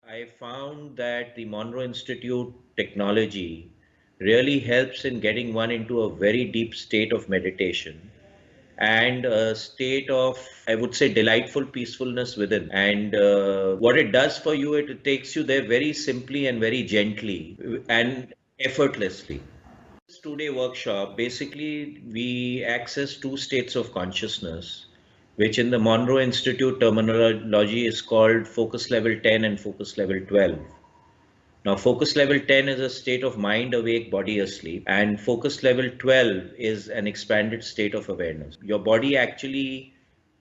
I found that the Monroe Institute technology really helps in getting one into a very deep state of meditation and a state of, I would say, delightful peacefulness within. And what it does for you, it takes you there very simply and very gently and effortlessly. This 2-day workshop, basically, we access two states of consciousness, which in the Monroe Institute terminology is called focus level 10 and focus level 12. Now, focus level 10 is a state of mind awake, body asleep, and focus level 12 is an expanded state of awareness. Your body actually,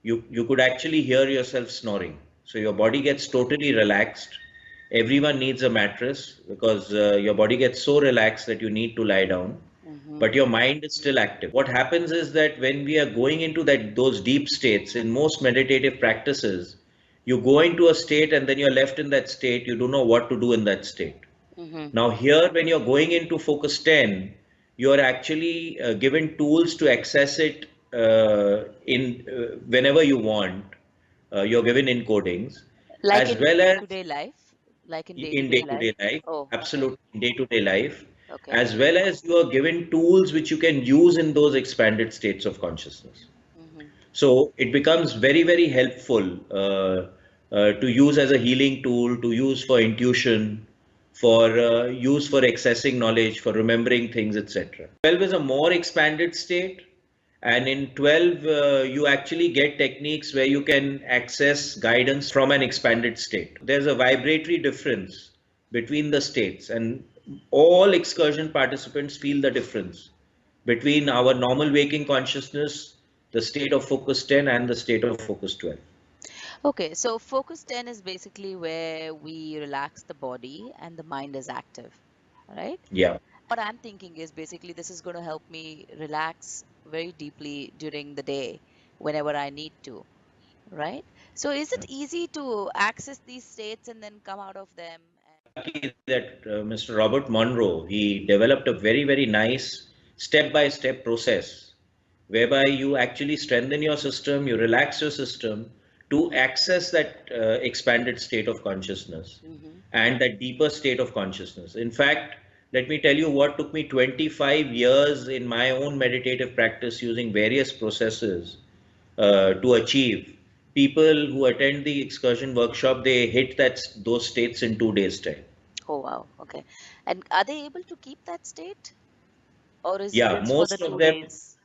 you could actually hear yourself snoring. So your body gets totally relaxed. Everyone needs a mattress because your body gets so relaxed that you need to lie down, Mm-hmm. but your mind is still active. What happens is that when we are going into those deep states in most meditative practices, you go into a state and then you're left in that state. You don't know what to do in that state. Mm-hmm. Now, here, when you're going into Focus 10, you're actually given tools to access it in whenever you want. You're given encodings, Like as in well as day-to-day life? Like in in day-to-day life? day-to-day life, Oh, okay. absolutely in day-to-day life, Okay. as well as you are given tools which you can use in those expanded states of consciousness. Mm-hmm. So it becomes very, very helpful to use as a healing tool, to use for intuition, for use for accessing knowledge, for remembering things, etc. 12 is a more expanded state, and in 12, you actually get techniques where you can access guidance from an expanded state. There's a vibratory difference between the states, and all excursion participants feel the difference between our normal waking consciousness, the state of focus 10, and the state of focus 12. Okay, so focus 10 is basically where we relax the body and the mind is active, right? Yeah. What I'm thinking is basically this is going to help me relax very deeply during the day whenever I need to, right? So is it easy to access these states and then come out of them? Lucky that Mr. Robert Monroe, he developed a very, very nice step-by-step process whereby you actually strengthen your system, you relax your system to access that expanded state of consciousness Mm-hmm. and that deeper state of consciousness. In fact, let me tell you what took me 25 years in my own meditative practice using various processes to achieve. People who attend the excursion workshop, they hit those states in 2 days' time. Oh, wow. Okay. And are they able to keep that state or is it Yeah, just for the most of two them days?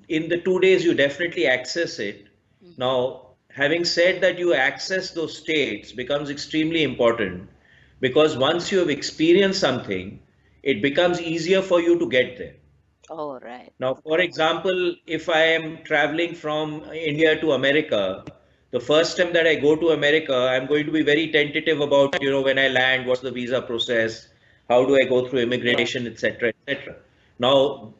in the 2 days you definitely access it. Mm-hmm. Now, having said that, you access those states becomes extremely important because once you have experienced something, it becomes easier for you to get there. Oh, right. Now, for Okay. example, if I am traveling from India to America, the first time that I go to America, I'm going to be very tentative about, when I land, what's the visa process, how do I go through Yeah. immigration, etc., etc. Now,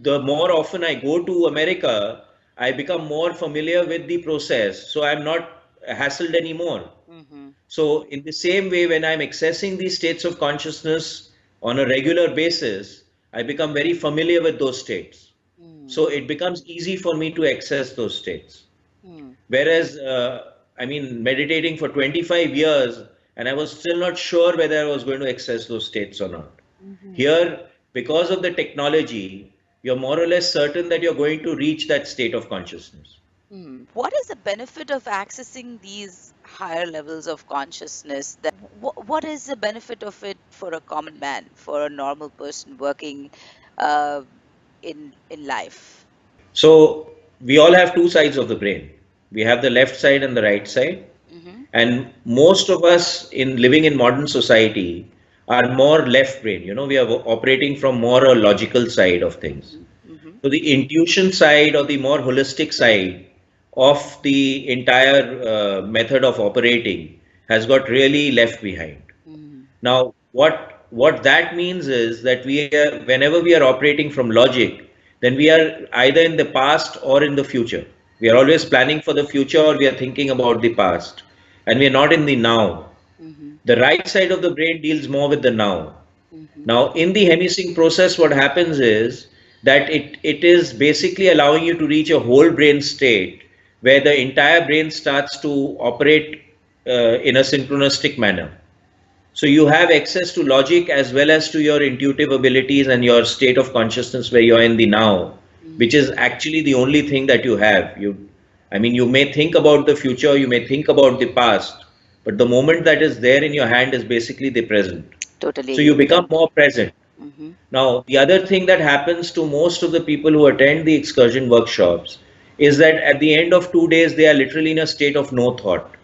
the more often I go to America, I become more familiar with the process, so I'm not hassled anymore. Mm-hmm. So, in the same way, when I'm accessing these states of consciousness on a regular basis, I become very familiar with those states. Mm. So, it becomes easy for me to access those states. Mm. Whereas, I mean, meditating for 25 years, and I was still not sure whether I was going to access those states or not. Mm-hmm. Here, because of the technology, you're more or less certain that you're going to reach that state of consciousness. Hmm. What is the benefit of accessing these higher levels of consciousness? That what is the benefit of it for a common man, for a normal person working uh, in life? So we all have two sides of the brain. We have the left side and the right side. Mm-hmm. And most of us in living in modern society are more left brain. We are operating from more a logical side of things. Mm-hmm. Mm-hmm. So the intuition side or the more holistic side of the entire method of operating has got really left behind. Mm-hmm. Now, what that means is that whenever we are operating from logic, then we are either in the past or in the future. We are always planning for the future or we are thinking about the past, and we are not in the now. Mm-hmm. The right side of the brain deals more with the now. Mm-hmm. Now, in the hemisync process, what happens is that it is basically allowing you to reach a whole brain state where the entire brain starts to operate in a synchronistic manner. So you have access to logic as well as to your intuitive abilities and your state of consciousness where you're in the now, which is actually the only thing that you have. I mean, you may think about the future, you may think about the past, but the moment that is there in your hand is basically the present. Totally So you agree with become that. more present. Mm-hmm. Now, the other thing that happens to most of the people who attend the excursion workshops is that at the end of 2 days, they are literally in a state of no thought.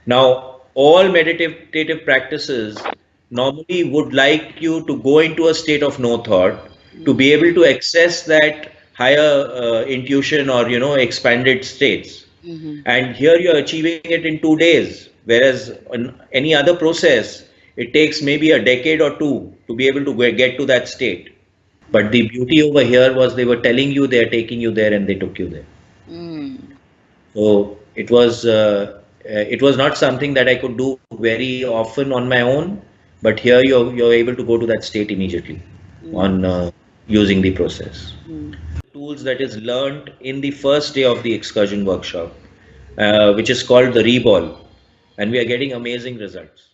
Now, all meditative practices normally would like you to go into a state of no thought to be able to access that higher intuition or expanded states. Mm-hmm. And here you're achieving it in 2 days, whereas in any other process, it takes maybe a decade or two to be able to get to that state. But the beauty over here was they were telling you they're taking you there and they took you there. Mm. So it was not something that I could do very often on my own, but here you're able to go to that state immediately on using the process. Mm. Tools that is learned in the first day of the excursion workshop, which is called the Reball, and we are getting amazing results.